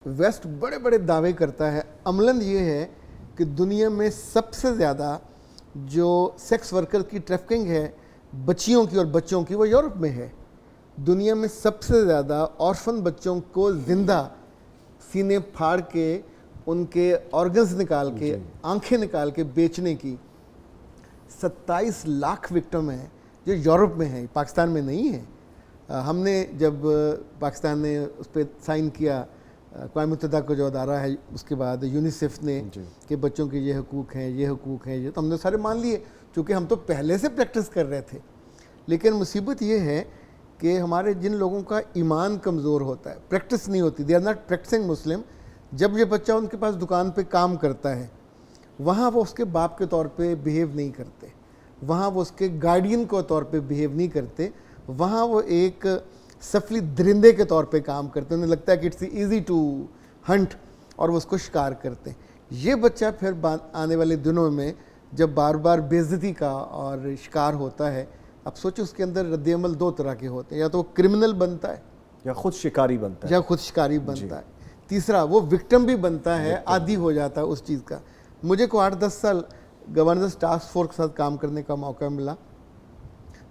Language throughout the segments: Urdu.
ویسٹ بڑے بڑے دعوے کرتا ہے، عملاً یہ ہے کہ دنیا میں سب سے زیادہ جو سیکس ورکر کی ٹریفکنگ ہے بچیوں کی اور بچوں کی، وہ یورپ میں ہے۔ دنیا میں سب سے زیادہ آرفن بچوں کو زندہ سینے پھاڑ کے ان کے آرگنز نکال کے آنکھیں نکال کے بیچنے کی 27 لاکھ وکٹم ہیں جو یورپ میں ہیں، پاکستان میں نہیں ہیں۔ ہم نے جب پاکستان نے اس پہ سائن کیا، اقوام متحدہ کا جو ادارہ ہے، اس کے بعد یونیسیف نے کہ بچوں کے یہ حقوق ہیں، یہ حقوق ہیں، یہ تو ہم نے سارے مان لیے، چونکہ ہم تو پہلے سے پریکٹس کر رہے تھے۔ لیکن مصیبت یہ ہے کہ ہمارے جن لوگوں کا ایمان کمزور ہوتا ہے، پریکٹس نہیں ہوتی، دے آر ناٹ پریکٹسنگ مسلم، جب یہ بچہ ان کے پاس دکان پہ کام کرتا ہے، وہاں وہ اس کے باپ کے طور پہ بیہیو نہیں کرتے، وہاں وہ اس کے گارڈین کے طور پہ بیہیو نہیں کرتے، وہاں وہ ایک سفلی درندے کے طور پہ کام کرتے ہیں، انہیں لگتا ہے کہ اٹس ایزی ٹو ہنٹ، اور وہ اس کو شکار کرتے ہیں۔ یہ بچہ پھر آنے والے دنوں میں جب بار بار بے عزتی کا اور شکار ہوتا ہے، اب سوچو اس کے اندر رد عمل دو طرح کے ہوتے ہیں، یا تو وہ کرمنل بنتا ہے یا خود شکاری بنتا ہے، یا خود شکاری بنتا ہے، تیسرا وہ وکٹم بھی بنتا ہے، عادی ہو جاتا ہے اس چیز کا۔ مجھے کو 8-10 سال گورننس ٹاسک فورس کے ساتھ کام کرنے کا موقع ملا۔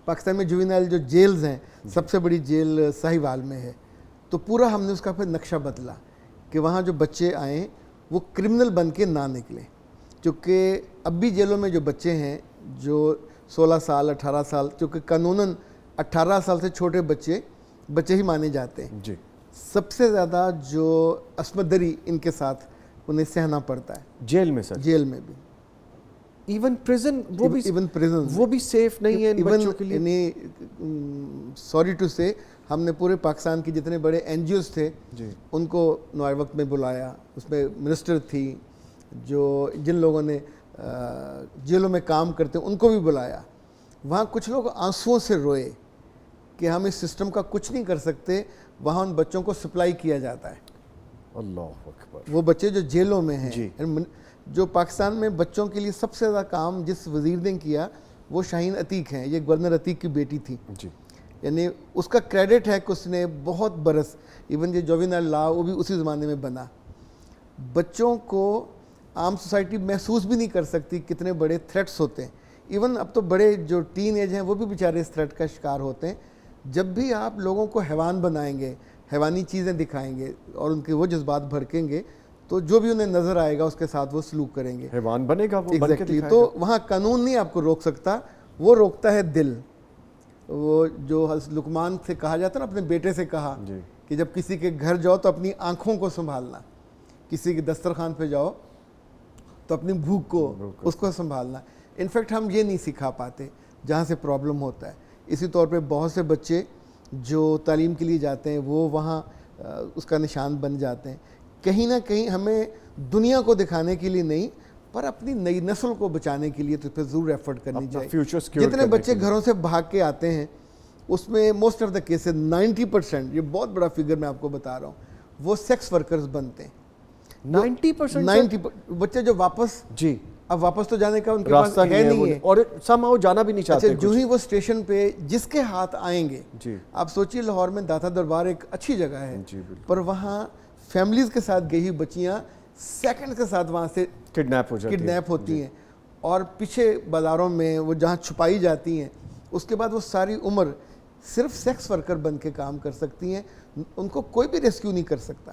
پاکستان میں جوینائل جو جیلز ہیں، سب سے بڑی جیل ساہیوال میں ہے، تو پورا ہم نے اس کا پھر نقشہ بدلا کہ وہاں جو بچے آئیں وہ کرمنل بن کے نہ نکلیں، چونکہ اب بھی جیلوں میں جو بچے ہیں جو 16 سال 18 سال، چونکہ قانوناً 18 سال سے چھوٹے بچے ہی مانے جاتے ہیں، سب سے زیادہ جو عصمت دری ان کے ساتھ انہیں سہنا پڑتا ہے جیل میں، سر جیل میں بھی، ایون پریزن، وہ بھی سیف نہیں ہے ان بچوں کے لیے۔ سوری ٹو سے، ہم نے پورے پاکستان کے جتنے بڑے این جی اوز تھے ان کو نوائے وقت میں بلایا، اس میں منسٹر تھی، جو جن لوگوں نے جیلوں میں کام کرتے ان کو بھی بلایا۔ وہاں کچھ لوگ آنسوؤں سے روئے کہ ہم اس سسٹم کا کچھ نہیں کر سکتے، وہاں ان بچوں کو سپلائی کیا جاتا ہے۔ اللہ اکبر۔ وہ بچے جو جیلوں میں ہیں، جو پاکستان میں بچوں کے لیے سب سے زیادہ کام جس وزیر نے کیا وہ شاہین عتیق ہیں، یہ گورنر عتیق کی بیٹی تھی، یعنی اس کا کریڈٹ ہے کہ اس نے بہت برس، ایون یہ جوینائل لا وہ بھی اسی زمانے میں بنا۔ بچوں کو عام سوسائٹی محسوس بھی نہیں کر سکتی کتنے بڑے تھریٹس ہوتے ہیں، ایون اب تو بڑے جو ٹین ایج ہیں وہ بھی بیچارے اس تھریٹ کا شکار ہوتے ہیں۔ جب بھی آپ لوگوں کو حیوان بنائیں گے، حیوانی چیزیں دکھائیں گے اور ان کے وہ جذبات بھڑکیں گے، تو جو بھی انہیں نظر آئے گا اس کے ساتھ وہ سلوک کریں گے، حیوان بنے گا وہ، بن کے دکھائے گا۔ تو وہاں قانون نہیں آپ کو روک سکتا، وہ روکتا ہے دل۔ وہ جو لقمان سے کہا جاتا ہے نا، اپنے بیٹے سے کہا کہ جب کسی کے گھر جاؤ تو اپنی آنکھوں کو سنبھالنا، کسی کے دسترخوان پہ جاؤ تو اپنی بھوک کو اس کو سنبھالنا۔ انفیکٹ ہم یہ نہیں سکھا پاتے جہاں سے پرابلم ہوتا ہے۔ اسی طور پہ بہت سے بچے جو تعلیم کے لیے جاتے ہیں وہ وہاں اس کا نشان بن جاتے ہیں۔ کہیں نہ کہیں ہمیں دنیا کو دکھانے کے لیے نہیں، پر اپنی نئی نسل کو بچانے کے لیے تو پھر ضرور ایفرٹ کرنی چاہیے۔ جتنے بچے گھروں سے بھاگ کے آتے ہیں اس میں موسٹ آف دا کیسز 90%، یہ بہت بڑا فگر میں آپ کو بتا رہا ہوں، وہ سیکس ورکرز بنتے ہیں۔ 90% بچے جو واپس، اب واپس تو جانے کا ان کے پاس ہے نہیں ہے، اور somehow جانا بھی نہیں چاہتے۔ جو ہی وہ اسٹیشن پہ جس کے ہاتھ آئیں گے، آپ سوچیے لاہور میں داتا دربار ایک اچھی جگہ ہے، پر وہاں فیملیز کے ساتھ گئی ہوئی بچیاں سیکنڈ کے ساتھ وہاں سے کڈنیپ ہوتی ہیں، اور پیچھے بازاروں میں وہ جہاں چھپائی جاتی ہیں، اس کے بعد وہ ساری عمر صرف سیکس ورکر بن کے کام کر سکتی ہیں، ان کو کوئی بھی ریسکیو نہیں کر سکتا۔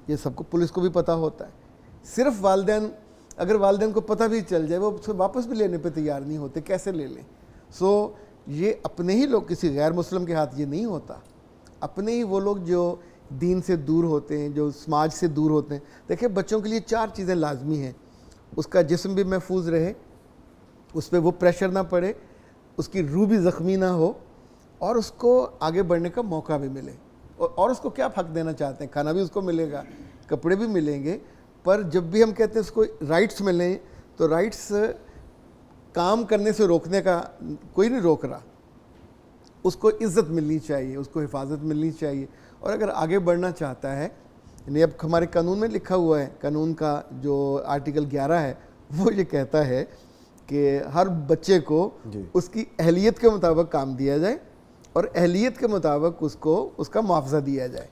یہ سب کو پولیس کو بھی پتہ ہوتا ہے، صرف والدین، اگر والدین کو پتہ بھی چل جائے وہ واپس بھی لینے پہ تیار نہیں ہوتے، کیسے لے لیں؟ سو یہ اپنے ہی لوگ، کسی غیر مسلم کے ہاتھ یہ نہیں ہوتا، اپنے ہی وہ لوگ جو دین سے دور ہوتے ہیں، جو سماج سے دور ہوتے ہیں۔ دیکھیں بچوں کے لیے 4 چیزیں لازمی ہیں، اس کا جسم بھی محفوظ رہے، اس پہ وہ پریشر نہ پڑے، اس کی روح بھی زخمی نہ ہو، اور اس کو آگے بڑھنے کا موقع بھی ملے۔ اور اس کو کیا حق دینا چاہتے ہیں؟ کھانا بھی اس کو ملے گا، کپڑے بھی ملیں گے، پر جب بھی ہم کہتے ہیں اس کو رائٹس ملیں، تو رائٹس کام کرنے سے روکنے کا کوئی نہیں روک رہا، اس کو عزت ملنی چاہیے، اس کو حفاظت ملنی چاہیے، اور اگر آگے بڑھنا چاہتا ہے، یعنی اب ہمارے قانون میں لکھا ہوا ہے، قانون کا جو آرٹیکل 11 ہے وہ یہ کہتا ہے کہ ہر بچے کو اس کی اہلیت کے مطابق کام دیا جائے اور اہلیت کے مطابق اس کو اس کا معاوضہ دیا جائے۔